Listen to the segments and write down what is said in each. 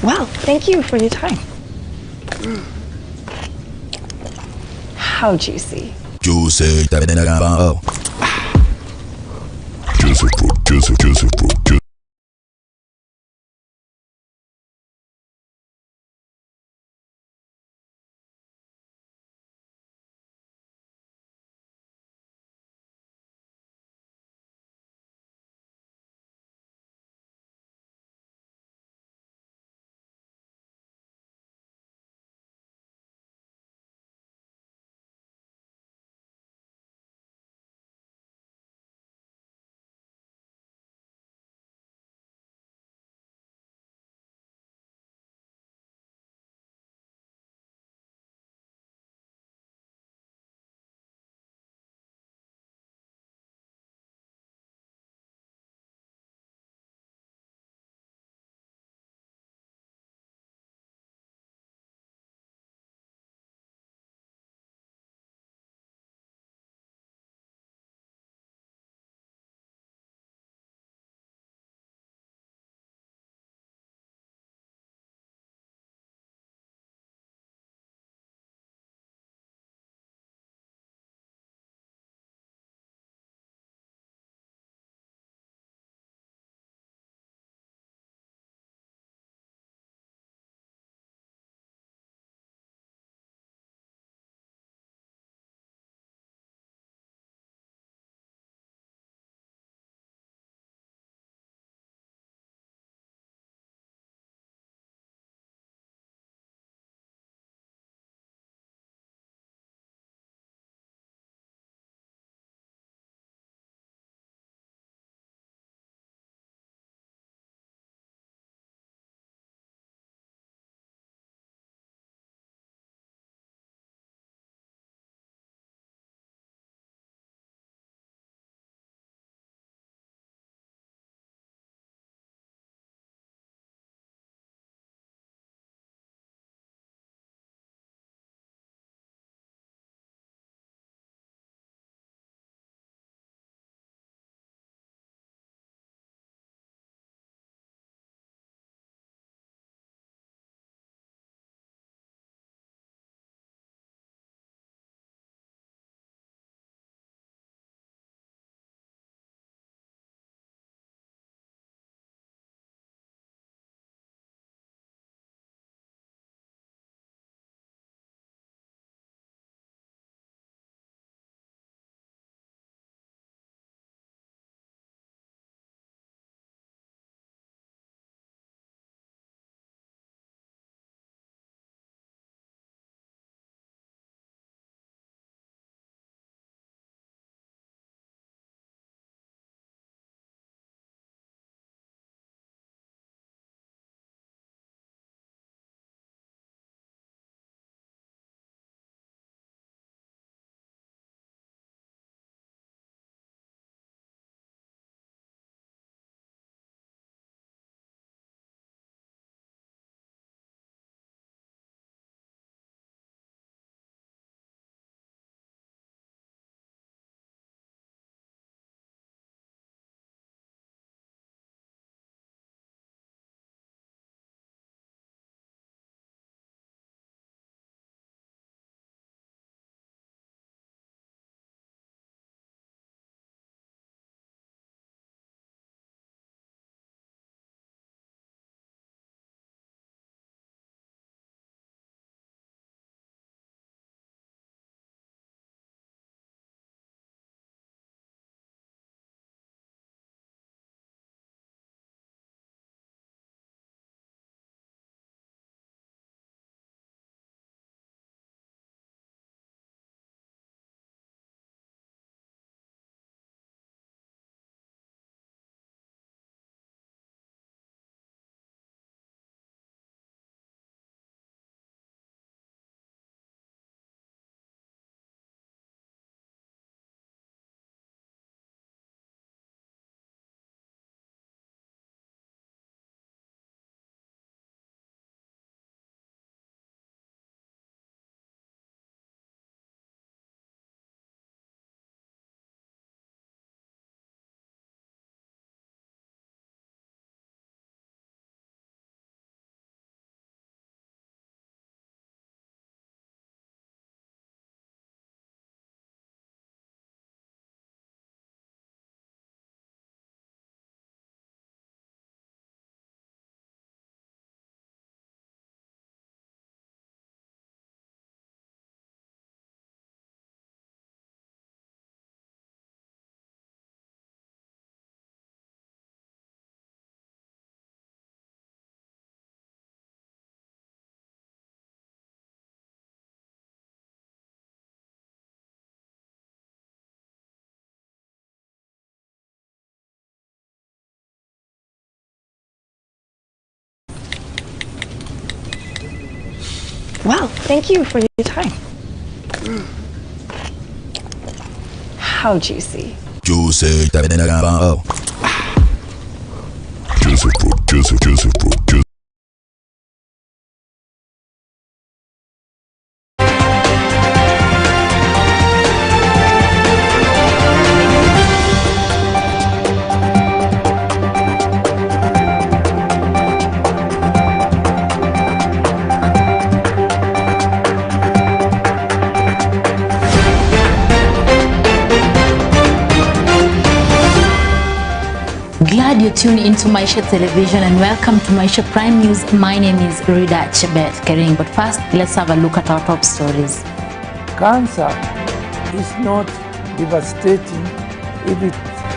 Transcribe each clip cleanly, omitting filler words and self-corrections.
Well, thank you for your time. How juicy. Juicy, Well, thank you for your time. How juicy. Juicy. Glad you tuned into Maisha Television and welcome to Maisha Prime News. My name is Rida Chebet Kering, but first let's have a look at our top stories. Cancer is not devastating if it's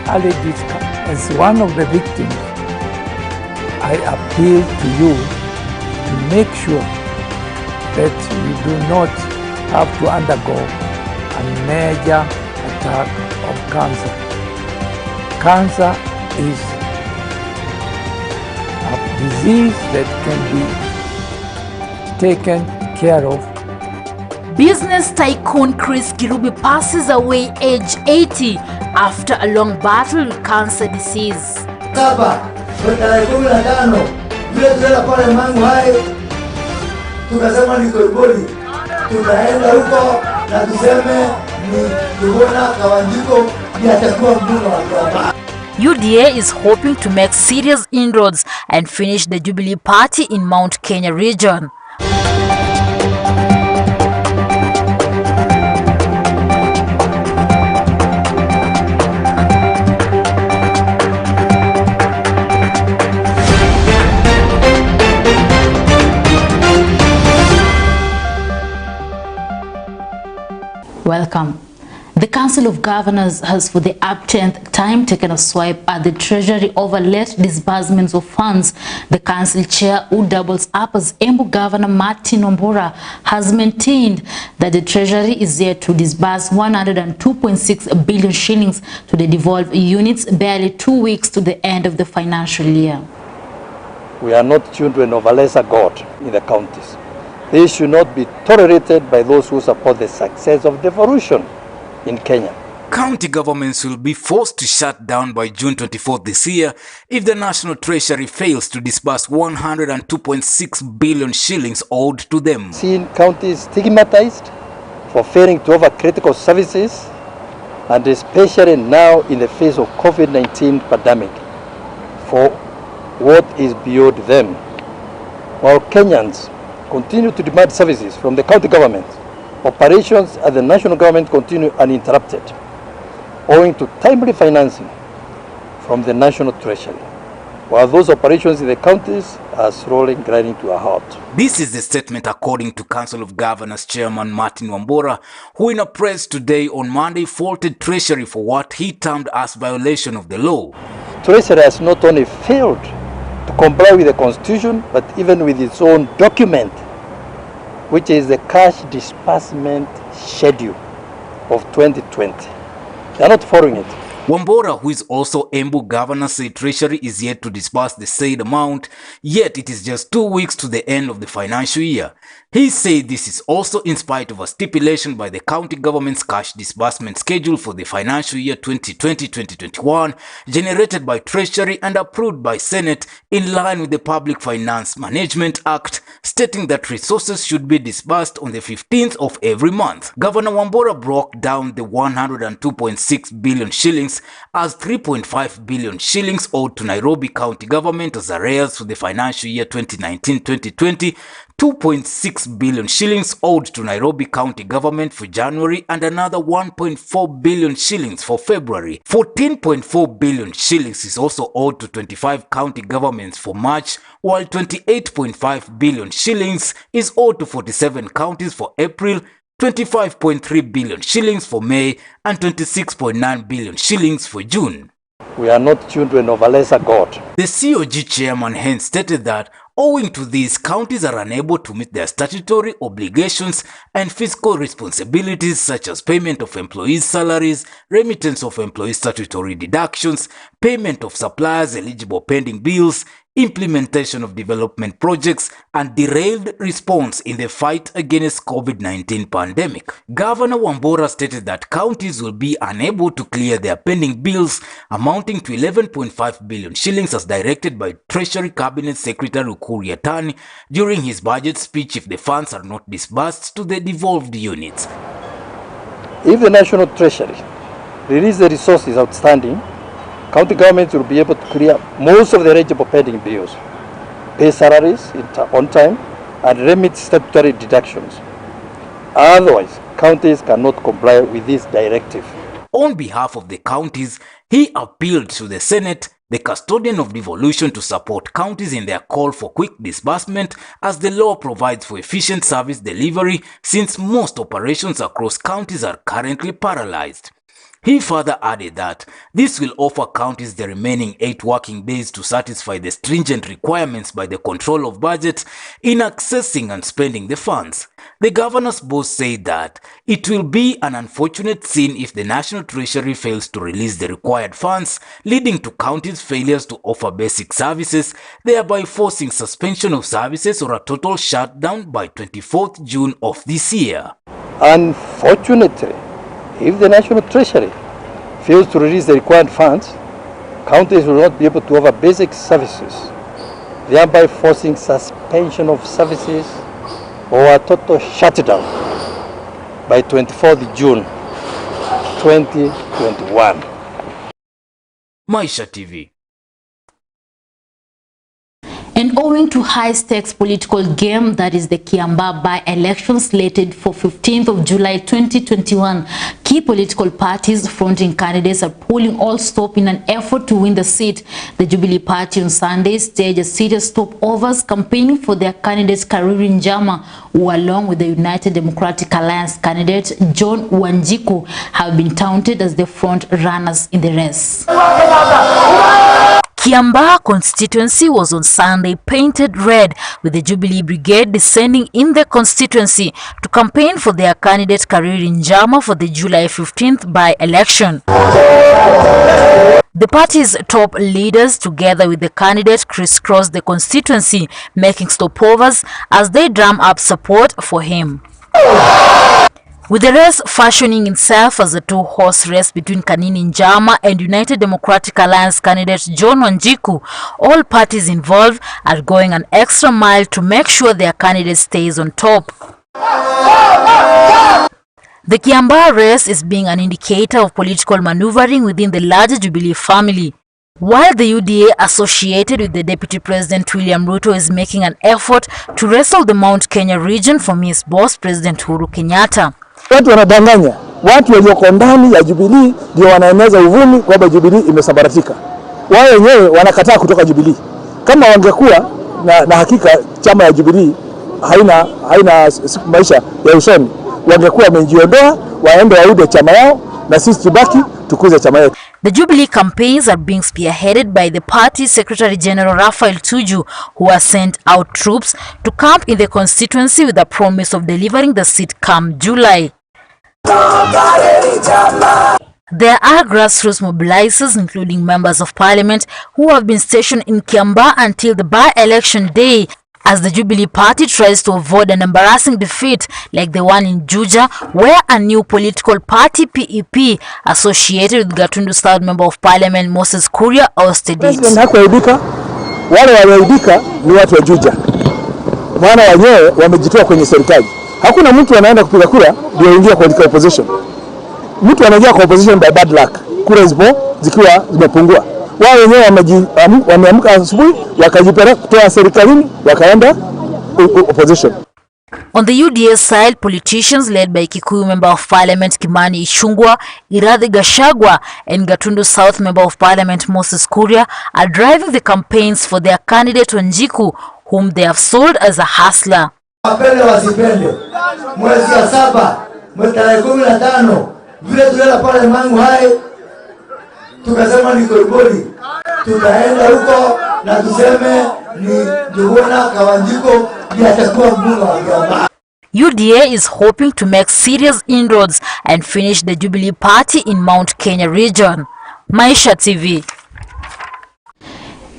early discovered. As one of the victims, I appeal to you to make sure that you do not have to undergo a major attack of cancer. Cancer is a disease that can be taken care of. Business tycoon Chris Kirubi passes away age 80 after a long battle with cancer disease. Tarehe 15 vile tunaenda pale Mangu hai tukasema ni Koibori, tunaenda huko na tuseme ni Bungoma Kawanjiko ndiye atakuwa mbunge wa Bungoma. UDA is hoping to make serious inroads and finish the Jubilee Party in Mount Kenya region. Welcome. The Council of Governors has for the 10th time taken a swipe at the Treasury over late disbursements of funds. The Council Chair, who doubles up as Embu Governor Martin Wambura, has maintained that the Treasury is there to disburse 102.6 billion shillings to the devolved units barely 2 weeks to the end of the financial year. We are not children of a lesser God in the counties. This should not be tolerated by those who support the success of devolution in Kenya. County governments will be forced to shut down by June 24th this year if the National Treasury fails to disburse 102.6 billion shillings owed to them. Seeing counties stigmatized for failing to offer critical services, and especially now in the face of COVID-19 pandemic, for what is beyond them. While Kenyans continue to demand services from the county government, operations at the national government continue uninterrupted, owing to timely financing from the National Treasury, while those operations in the counties are slowly grinding to a halt. This is the statement according to Council of Governors Chairman Martin Wambura, who in a press today on Monday faulted Treasury for what he termed as violation of the law. Treasury has not only failed to comply with the Constitution, but even with its own document, which is the cash disbursement schedule of 2020. They are not following it. Wambura, who is also Embu Governor, said Treasury is yet to disburse the said amount, yet it is just 2 weeks to the end of the financial year. He said this is also in spite of a stipulation by the county government's cash disbursement schedule for the financial year 2020-2021, generated by Treasury and approved by Senate in line with the Public Finance Management Act, stating that resources should be disbursed on the 15th of every month. Governor Wambura broke down the 102.6 billion shillings as 3.5 billion shillings owed to Nairobi County Government as arrears for the financial year 2019-2020, 2.6 billion shillings owed to Nairobi County Government for January, and another 1.4 billion shillings for February. 14.4 billion shillings is also owed to 25 county governments for March, while 28.5 billion shillings is owed to 47 counties for April, 25.3 billion shillings for May, and 26.9 billion shillings for June. We are not children of a lesser God. The COG chairman hence stated that owing to these, counties are unable to meet their statutory obligations and fiscal responsibilities such as payment of employees' salaries, remittance of employee statutory deductions, payment of suppliers' eligible pending bills, implementation of development projects, and derailed response in the fight against COVID-19 pandemic. Governor Wambora stated that counties will be unable to clear their pending bills amounting to 11.5 billion shillings as directed by Treasury Cabinet Secretary Ukur Yatani during his budget speech if the funds are not disbursed to the devolved units. If the National Treasury release the resources outstanding, county governments will be able to clear most of the eligible pending bills, pay salaries on time, and remit statutory deductions. Otherwise, counties cannot comply with this directive. On behalf of the counties, he appealed to the Senate, the custodian of devolution, to support counties in their call for quick disbursement as the law provides for efficient service delivery since most operations across counties are currently paralyzed. He further added that this will offer counties the remaining 8 working days to satisfy the stringent requirements by the control of budgets in accessing and spending the funds. The governor's boss said that it will be an unfortunate scene if the National Treasury fails to release the required funds, leading to counties' failures to offer basic services, thereby forcing suspension of services or a total shutdown by 24th June of this year. Unfortunately, if the National Treasury fails to release the required funds, counties will not be able to offer basic services, thereby forcing suspension of services or a total shutdown by 24th June 2021. Maisha TV. And owing to high-stakes political game that is the Kiambaa by-election slated for 15th of July 2021, key political parties fronting candidates are pulling all stop in an effort to win the seat. The Jubilee Party on Sunday staged a series of stopovers campaigning for their candidate Karuri Njama, who along with the United Democratic Alliance candidate John Wanjiku have been touted as the front runners in the race. Kiambaa constituency was on Sunday painted red, with the Jubilee Brigade descending in the constituency to campaign for their candidate Karuri Njama for the July 15th by-election. The party's top leaders, together with the candidate, crisscrossed the constituency, making stopovers as they drum up support for him. With the race fashioning itself as a two-horse race between Kanini Njama and United Democratic Alliance candidate John Wanjiku, all parties involved are going an extra mile to make sure their candidate stays on top. The Kiambaa race is being an indicator of political maneuvering within the larger Jubilee family. While the UDA associated with the Deputy President William Ruto is making an effort to wrestle the Mount Kenya region from his boss President Uhuru Kenyatta. Watu wanadanganya, watu walioko ndani ya Jubilee ndio wanaeneza uvumi kwamba Jubilee imesambaratika. Wao wenyewe wanakataa kutoka Jubilee. Kama wangekuwa na hakika chama ya Jubilee haina maisha ya usoni, wangekuwa wamejiondoa, waende waude chama yao na sisi tubaki tukuze chama yetu. The Jubilee campaigns are being spearheaded by the party's Secretary General Raphael Tuju, who has sent out troops to camp in the constituency with the promise of delivering the seat come July. There are grassroots mobilizers, including members of parliament, who have been stationed in Kiambaa until the by-election day, as the Jubilee Party tries to avoid an embarrassing defeat like the one in Juja, where a new political party, PEP, associated with Gatundu South Member of Parliament Moses Kuria, ousted it. Hakuaibika, wale walioaibika ni watu wa Juja. Maana wenyewe wamejitoa kwenye serikali. Hakuna mtu anaenda kupiga kura ndio aingia kwa opposition. Mtu anaingia kwa opposition by bad luck. Kura zikiwa zimepungua. Wao wenyewe wameamka asubuhi wakajipeleka kutoa serikalini wakaenda opposition. On the UDA side, politicians led by Kikuyu Member of Parliament Kimani Ichung'wah, Irathi Gachagua and Gatundu South Member of Parliament Moses Kuria are driving the campaigns for their candidate Wanjiku, whom they have sold as a hustler. Wapende wasipende, mwezi ya 7, mwezi tarehe 15, vile tulela pale Mangu hai, tukasema ni Koribori, tutaenda huko na tuseme ni Bungoma Kawanjiko ndiye atakuwa mbunge wa Kiambaa. UDA is hoping to make serious inroads and finish the Jubilee Party in Mount Kenya region. Maisha TV.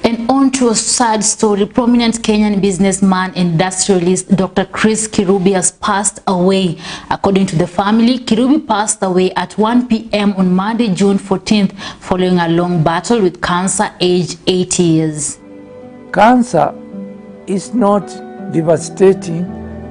And on to a sad story. Prominent Kenyan businessman and industrialist Dr. Chris Kirubi has passed away. According to the family, Kirubi passed away at 1 p.m. on Monday, June 14th, following a long battle with cancer, aged 80 years. Cancer is not devastating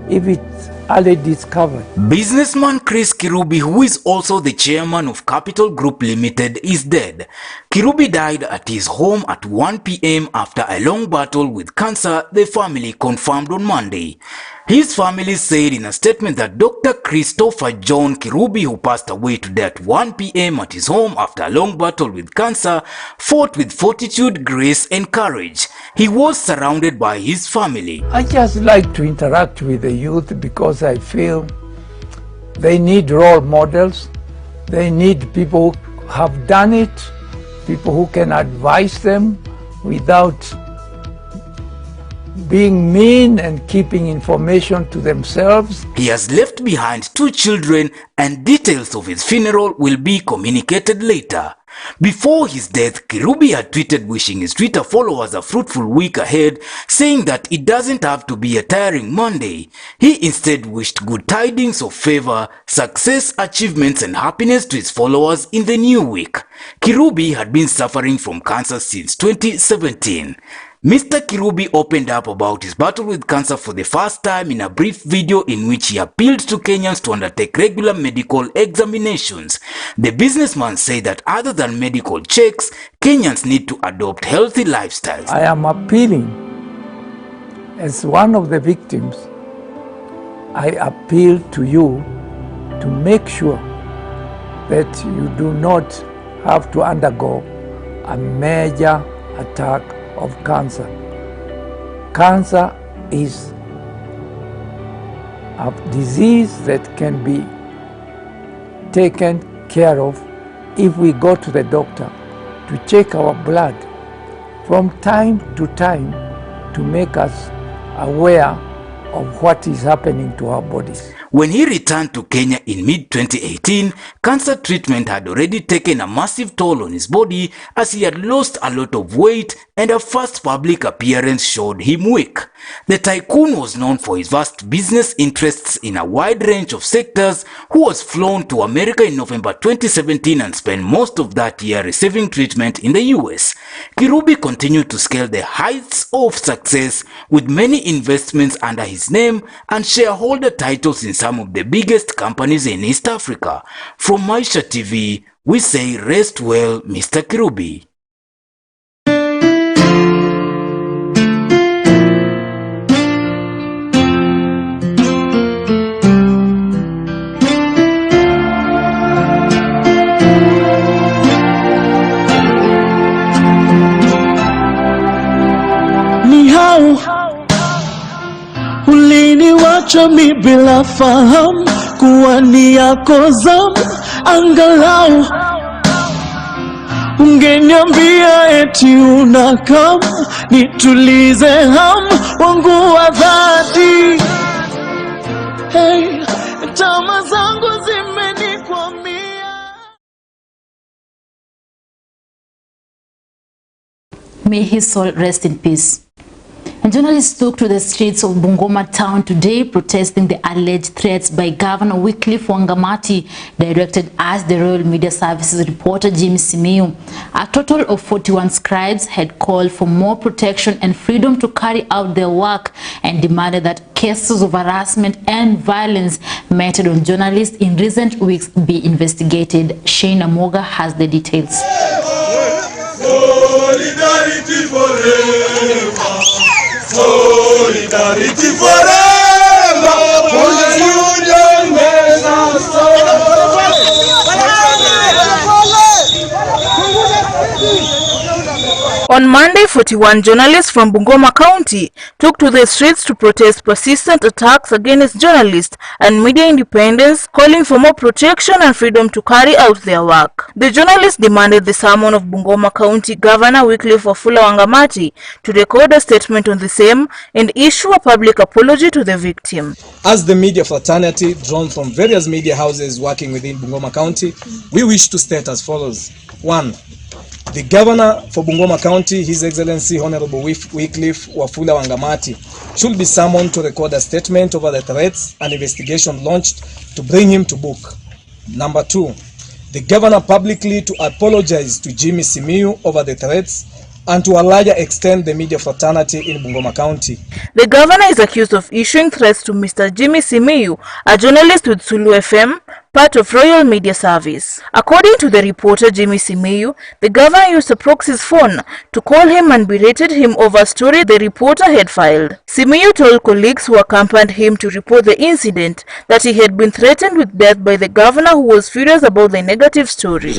if it's early discovered. Businessman Chris Kirubi, who is also the chairman of Capital Group Limited, is dead. Kirubi died at his home at 1 p.m. after a long battle with cancer, the family confirmed on Monday. His family said in a statement that Dr. Christopher John Kirubi, who passed away today at 1 p.m. at his home after a long battle with cancer, fought with fortitude, grace and courage. He was surrounded by his family. I just like to interact with the youth because I feel they need role models. They need people who have done it, people who can advise them without being mean and keeping information to themselves. He has left behind 2 children and details of his funeral will be communicated later. Before his death, Kirubi had tweeted wishing his Twitter followers a fruitful week ahead, saying that it doesn't have to be a tiring Monday. He instead wished good tidings of favor, success, achievements and happiness to his followers in the new week. Kirubi had been suffering from cancer since 2017. Mr. Kirubi opened up about his battle with cancer for the first time in a brief video in which he appealed to Kenyans to undertake regular medical examinations. The businessman said that other than medical checks, Kenyans need to adopt healthy lifestyles. I am appealing, as one of the victims, I appeal to you to make sure that you do not have to undergo a major attack of cancer. Cancer is a disease that can be taken care of if we go to the doctor to check our blood from time to time to make us aware of what is happening to our bodies. When he returned to Kenya in mid-2018, cancer treatment had already taken a massive toll on his body as he had lost a lot of weight and a first public appearance showed him weak. The tycoon was known for his vast business interests in a wide range of sectors, who was flown to America in November 2017 and spent most of that year receiving treatment in the US. Kirubi continued to scale the heights of success with many investments under his name and shareholder titles in some of the biggest companies in East Africa. From Maisha TV, we say rest well, Mr. Kirubi. Uliniwacha mi bila fahamu kuwa ni yako zamu, angalau ungeniambia eti unakam nitulize hamu wangu wa dhati. Hey, tama zangu zimenikwamia. May his soul rest in peace. And journalists took to the streets of Bungoma town today protesting the alleged threats by Governor Wycliffe Wangamati, directed as the Royal Media Services reporter Jimmy Simiyu. A total of 41 scribes had called for more protection and freedom to carry out their work and demanded that cases of harassment and violence meted on journalists in recent weeks be investigated. Shane Amoga has the details. Solidarity forever. Solidarity forever. For the union makes us On Monday, 41 journalists from Bungoma County took to the streets to protest persistent attacks against journalists and media independence, calling for more protection and freedom to carry out their work. The journalists demanded the summon of Bungoma County Governor Wycliffe Wangamati to record a statement on the same and issue a public apology to the victim. As the media fraternity drawn from various media houses working within Bungoma County, we wish to state as follows. 1. The Governor for Bungoma County, His Excellency Honorable Wycliffe Wafula Wangamati, should be summoned to record a statement over the threats and investigation launched to bring him to book. Number 2, the Governor publicly to apologize to Jimmy Simiyu over the threats and to a larger extent the media fraternity in Bungoma County. The governor is accused of issuing threats to Mr. Jimmy Simiyu, a journalist with Sulu FM, part of Royal Media Service. According to the reporter Jimmy Simiyu, the governor used a proxy's phone to call him and berated him over a story the reporter had filed. Simiyu told colleagues who accompanied him to report the incident that he had been threatened with death by the governor, who was furious about the negative story.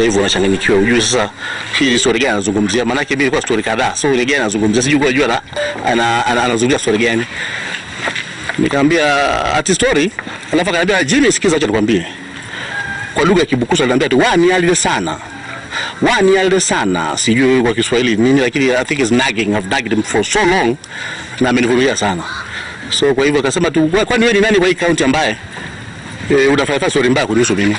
Nikamwambia ati story, alafu akaniambia Jimmy, sikiza acha nikwambie. Kwa lugha ya Kibukusu aliambia ati wani alide sana. Sijui kwa Kiswahili nini, lakini I think is nagging. I've nagged him for so long na amenivumilia sana. So kwa hivyo akasema tu, kwani wewe ni nani kwa hii county ambaye unafanya story mbaya kuhusu mimi?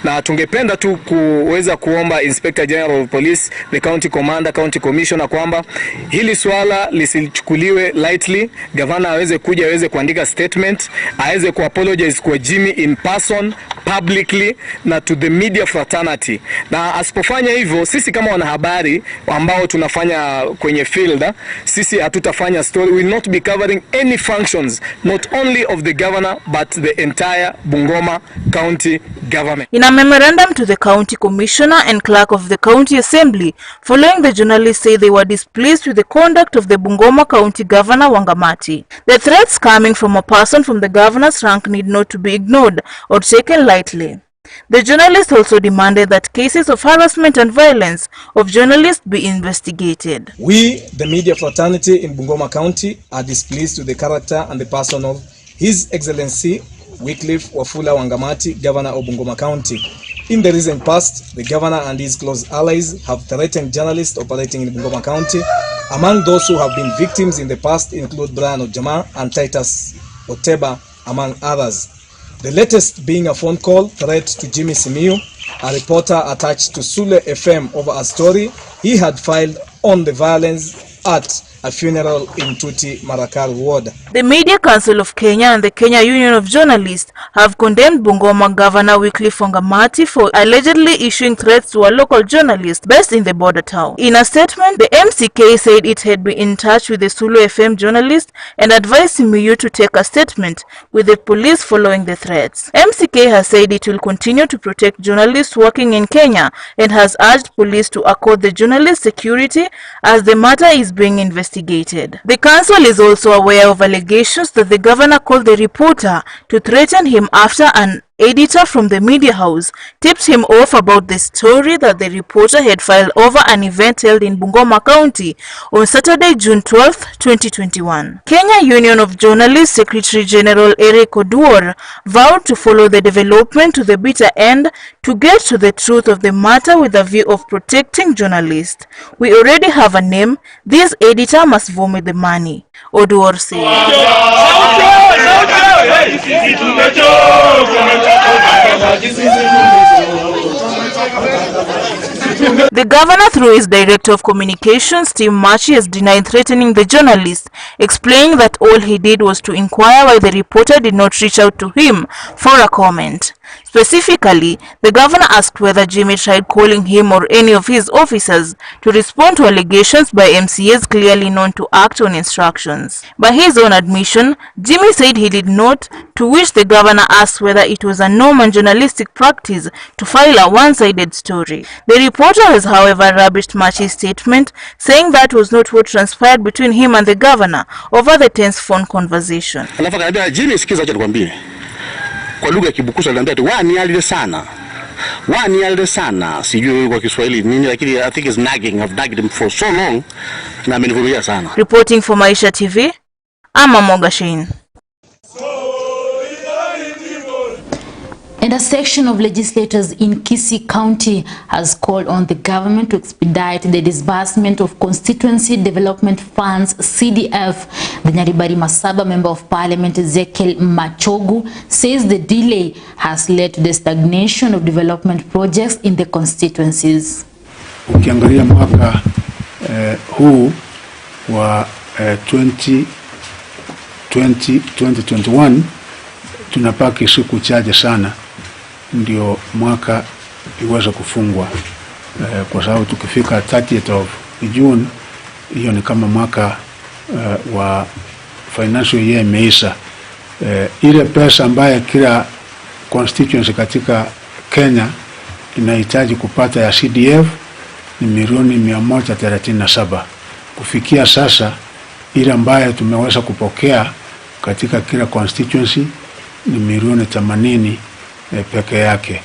Na tungependa tu kuweza kuomba Inspector General of Police, the County Commander, County Commissioner kwamba hili swala lisichukuliwe lightly. Governor aweze kuja, aweze kuandika statement, aweze kuapologize kwa Jimmy in person, publicly, na to the media fraternity. Na asipofanya hivyo, sisi kama wanahabari ambao tunafanya kwenye field, sisi hatutafanya story. We will not be covering any functions, not only of the governor but the entire Bungoma County government. In a memorandum to the County Commissioner and Clerk of the County Assembly, following, the journalists say they were displeased with the conduct of the Bungoma County Governor Wangamati. The threats coming from a person from the governor's rank need not to be ignored or taken lightly. The journalists also demanded that cases of harassment and violence of journalists be investigated. We, the media fraternity in Bungoma County, are displeased with the character and the person of His Excellency Wycliffe Wafula Wangamati, Governor of Bungoma County. In the recent past, the governor and his close allies have threatened journalists operating in Bungoma County. Among those who have been victims in the past include Brian Ojama and Titus Oteba, among others. The latest being a phone call threat to Jimmy Simiyu, a reporter attached to Sule FM, over a story he had filed on the violence at a funeral in Tuti Marakal ward. The Media Council of Kenya and the Kenya Union of Journalists have condemned Bungoma Governor Wycliffe Wangamati for allegedly issuing threats to a local journalist based in the border town. In a statement, the MCK said it had been in touch with the Sulu FM journalist and advised Simiyu to take a statement with the police following the threats. MCK has said it will continue to protect journalists working in Kenya and has urged police to accord the journalist security as the matter is being investigated. The council is also aware of allegations that the governor called the reporter to threaten him after an editor from the media house tipped him off about the story that the reporter had filed over an event held in Bungoma County on Saturday, June 12, 2021. Kenya Union of Journalists Secretary General Eric Oduor vowed to follow the development to the bitter end to get to the truth of the matter with a view of protecting journalists. We already have a name. This editor must vomit the money, Oduor said. The governor, through his director of communications, Tim Machi, has denied threatening the journalist, explaining that all he did was to inquire why the reporter did not reach out to him for a comment. Specifically, the governor asked whether Jimmy tried calling him or any of his officers to respond to allegations by MCAs clearly known to act on instructions. By his own admission, Jimmy said he did not, to which the governor asked whether it was a normal journalistic practice to file a one-sided story. The reporter has, however, rubbished Machi's statement, saying that was not what transpired between him and the governor over the tense phone conversation. Jimmy, sikiza acha nikwambie. Kwa lugha ya Kibukusu aliambia ati wani alide sana. Sijui kwa Kiswahili nini, lakini I think is nagging. I've nagged him for so long na amenivumilia sana. Reporting for Maisha TV, I'm Mogashine. And a section of legislators in Kisii County has called on the government to expedite the disbursement of Constituency Development Funds, CDF. The Nyaribari Masaba Member of Parliament, Ezekiel Machogu, says the delay has led to the stagnation of development projects in the constituencies. ukiangalia mwaka huu wa 2021 tunapaki siku chache sana ndio mwaka iweze kufungwa, kwa sababu tukifika 30th of June hiyo ni kama mwaka wa financial year imeisha. Ile pesa ambaye kila constituency katika Kenya inahitaji kupata ya CDF ni milioni 137. Kufikia sasa ile ambaye tumeweza kupokea katika kila constituency ni milioni 80 peke yake.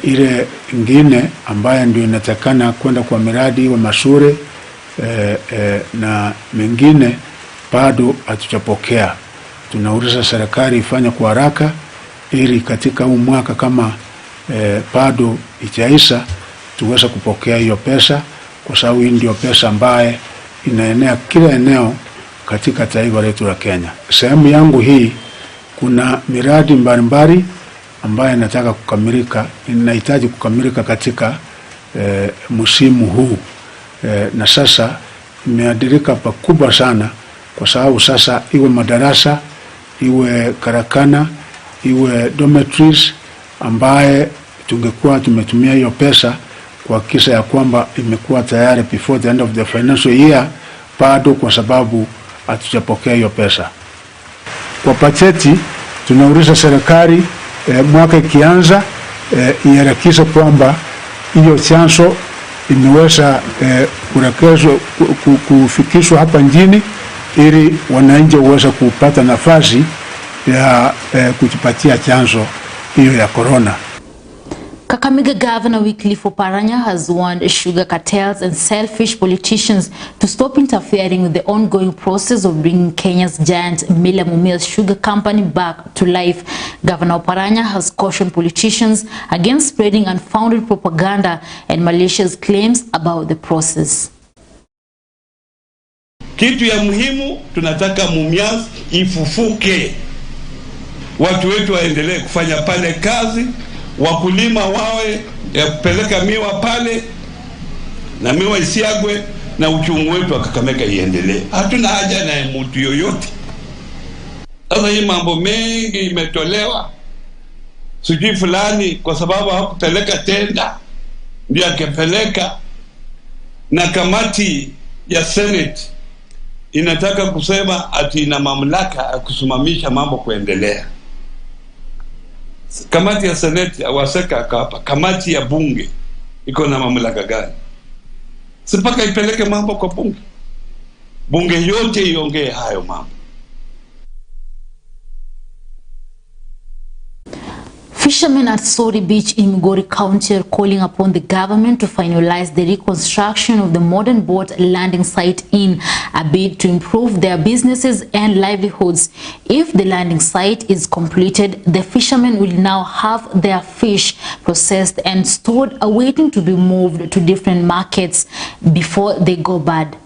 Ile ingine ambaye ndio inatakana kwenda kwa miradi wa mashule na mengine bado hatujapokea. Tunauliza serikali ifanye kwa haraka ili katika huu mwaka kama bado ijaisha tuweze kupokea hiyo pesa, kwa sababu hii ndio pesa ambaye inaenea kila eneo katika taifa letu la Kenya. Sehemu yangu hii kuna miradi mbalimbali ambaye nataka kukamilika, inahitaji kukamilika katika msimu huu, na sasa imeadirika pakubwa sana, kwa sababu sasa iwe madarasa, iwe karakana, iwe dormitories ambaye tungekuwa tumetumia hiyo pesa kuhakikisha ya kwamba imekuwa tayari before the end of the financial year, bado kwa sababu hatujapokea hiyo pesa. Kwa bajeti tunauliza serikali mwaka ikianza iharakishe kwamba hiyo chanzo imeweza kufikishwa hapa nchini ili wananchi waweze kupata nafasi ya kujipatia chanzo hiyo ya corona. Kakamega Governor Wycliffe Oparanya has warned sugar cartels and selfish politicians to stop interfering with the ongoing process of bringing Kenya's giant Mila Mumias Sugar Company back to life. Governor Oparanya has cautioned politicians against spreading unfounded propaganda and malicious claims about the process. Kitu ya muhimu tunataka Mumias ifufuke. Watu wetu waendelee kufanya pale kazi, wakulima wawe ya kupeleka miwa pale na miwa isiagwe na uchumi wetu wa Kakamega iendelee. Hatuna haja na mtu yoyote. Sasa hii mambo mengi imetolewa, sijui fulani kwa sababu hakupeleka tenda ndio akapeleka, na kamati ya Senate inataka kusema ati ina mamlaka ya kusimamisha mambo kuendelea. Kamati ya Senate awaseka hapa, kamati ya bunge iko na mamlaka gani? Sipaka ipeleke mambo kwa bunge, bunge yote iongee hayo mambo. Fishermen at Sori Beach in Migori County are calling upon the government to finalize the reconstruction of the modern boat landing site in a bid to improve their businesses and livelihoods. If the landing site is completed, the fishermen will now have their fish processed and stored, awaiting to be moved to different markets before they go bad.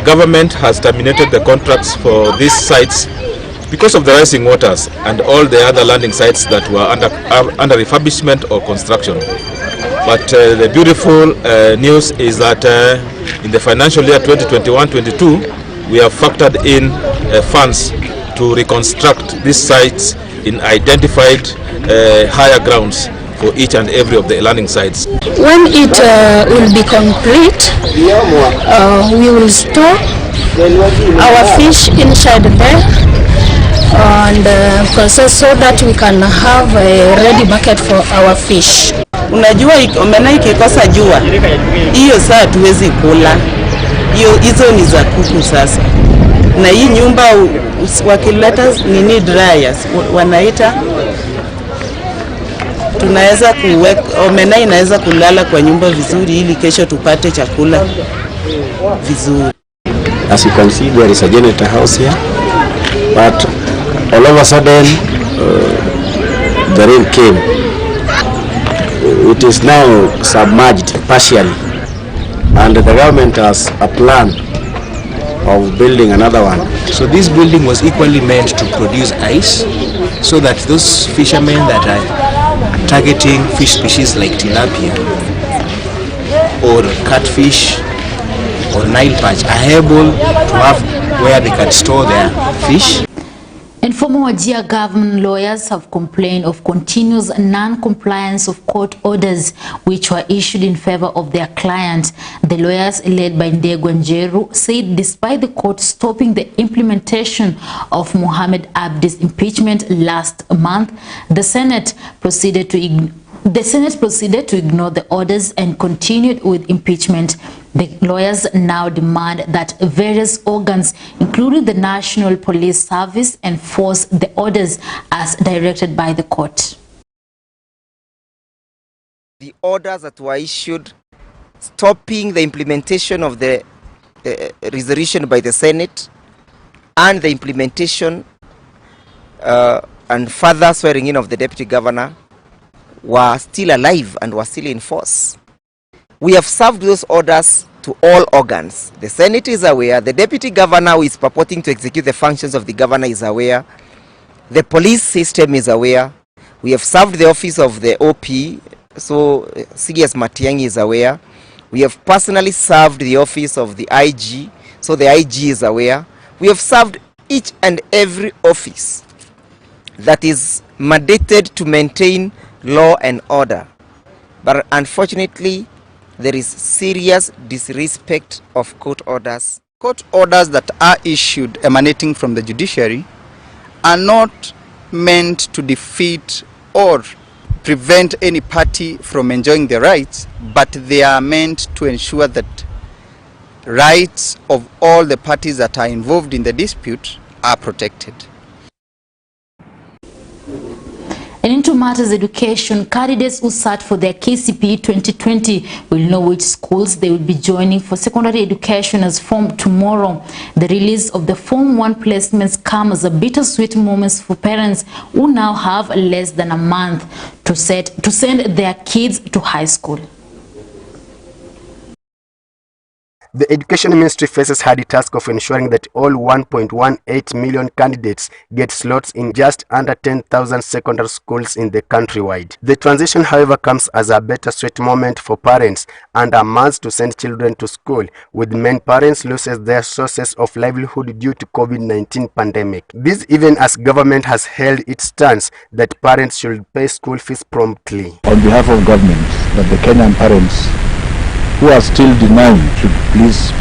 Government has terminated the contracts for these sites because of the rising waters and all the other landing sites that were under refurbishment or construction. But the beautiful news is that in the financial year 2021-22, we have factored in funds to reconstruct these sites in identified higher grounds for each and every of the landing sites. When it will be complete, we will store our fish inside there and process so that we can have a ready market for our fish. Unajua omena ikikosa jua, hiyo saa tuwezi kula. Hizo ni za kuku sasa. Na hii nyumba wakileta nini dryers wanaita, tunaweza kuweka omena inaweza kulala kwa nyumba vizuri ili kesho tupate chakula vizuri. As you can see, there is a generator house here, but all of a sudden the rain came. It is now submerged partially, and the government has a plan of building another one. So this building was equally meant to produce ice so that those fishermen that are targeting fish species like tilapia or catfish or Nile perch are able to have where they can store their fish. And former Wajir government lawyers have complained of continuous non-compliance of court orders which were issued in favor of their client. The lawyers, led by Ndegwa Njeru, said despite the court stopping the implementation of Mohamed Abdi's impeachment last month, the Senate proceeded to ignore the orders and continued with impeachment. The lawyers now demand that various organs, including the National Police Service, enforce the orders as directed by the court. The orders that were issued stopping the implementation of the resolution by the Senate and the implementation and further swearing in of the Deputy Governor were still alive and were still in force. We have served those orders to all organs. The Senate is aware, the Deputy Governor who is purporting to execute the functions of the Governor is aware, the police system is aware, we have served the office of the OP, so CS Matiang'i is aware, we have personally served the office of the IG, so the IG is aware, we have served each and every office that is mandated to maintain law and order. But unfortunately, there is serious disrespect of court orders. Court orders that are issued emanating from the judiciary are not meant to defeat or prevent any party from enjoying their rights, but they are meant to ensure that rights of all the parties that are involved in the dispute are protected. And into matters education, candidates who sat for their KCPE 2020 will know which schools they will be joining for secondary education as from tomorrow. The release of the Form 1 placements come as a bittersweet moment for parents who now have less than a month to send their kids to high school. The Education Ministry faces hard task of ensuring that all 1.18 million candidates get slots in just under 10,000 secondary schools in the countrywide. The transition, however, comes as a bittersweet moment for parents and a month to send children to school, with many parents loses their sources of livelihood due to COVID-19 pandemic. This even as government has held its stance that parents should pay school fees promptly. On behalf of government, that the Kenyan parents who are still denying should please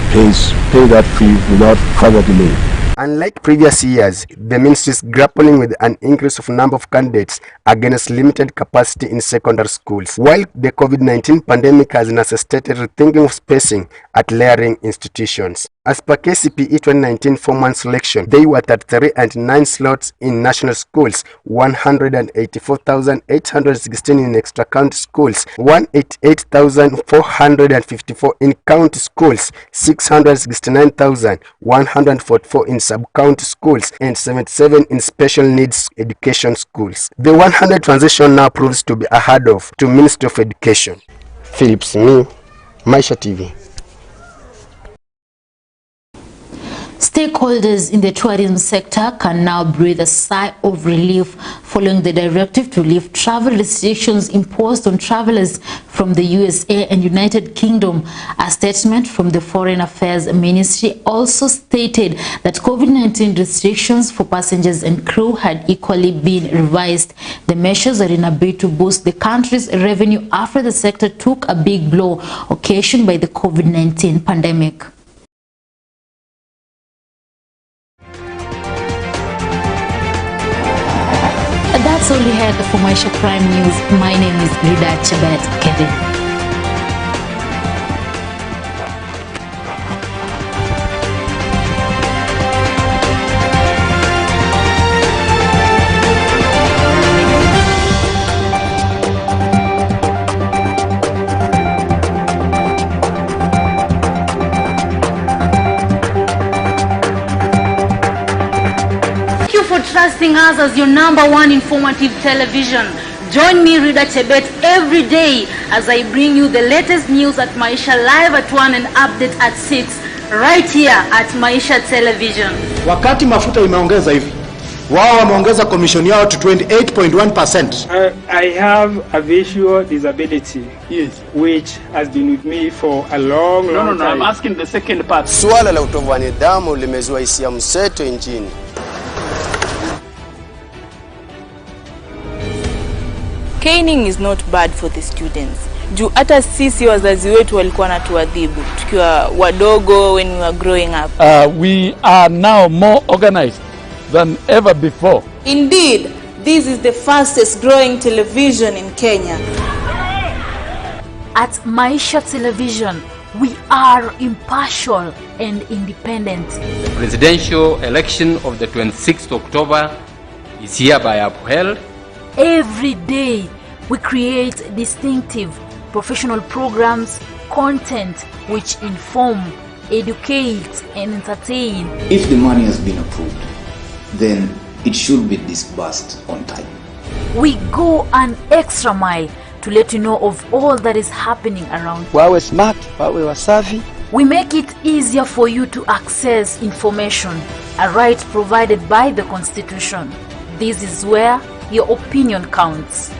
pay that fee without further delay. Unlike previous years, the ministry is grappling with an increase of number of candidates against limited capacity in secondary schools, while the COVID-19 pandemic has necessitated rethinking of spacing at layering institutions. As per KCPE 2019 Form 1 selection, they were 33 and 9 slots in national schools, 184,816 in extra county schools, 188,454 in county schools, 669,144 in sub-county schools, and 77 in special needs education schools. The 100 transition now proves to be ahead of to Ministry of Education. Phillips, Maisha TV. Stakeholders in the tourism sector can now breathe a sigh of relief following the directive to lift travel restrictions imposed on travelers from the USA and United Kingdom. A statement from the Foreign Affairs Ministry also stated that COVID-19 restrictions for passengers and crew had equally been revised. The measures are in a bid to boost the country's revenue after the sector took a big blow occasioned by the COVID-19 pandemic. That's all we had for Maisha Prime News. My name is Rida Chebet Kevin. Trusting us as your #1 informative television. Join me, Rida Chebet, every day as I bring you the latest news at Maisha Live at 1 and update at 6, right here at Maisha Television. Wakati mafuta imeongeza hivi, Wao wameongeza commission yao to 28.1%. I have a visual disability, yes, which has been with me for a long time. No, I'm asking the second part. Suala la utovu wa nidhamu limezua hisia mseto nchini. Caning is not bad for the students. Juu hata sisi wazazi wetu walikuwa natuadhibu tukiwa wadogo when we were growing up. We are now more organized than ever before. Indeed, this is the fastest growing television in Kenya. At Maisha Television, we are impartial and independent. The presidential election of the 26th October is hereby upheld. Every day, we create distinctive professional programs, content which inform, educate, and entertain. If the money has been approved, then it should be disbursed on time. We go an extra mile to let you know of all that is happening around. Wawe smart, wawe wasafi. We make it easier for you to access information, a right provided by the Constitution. This is where your opinion counts.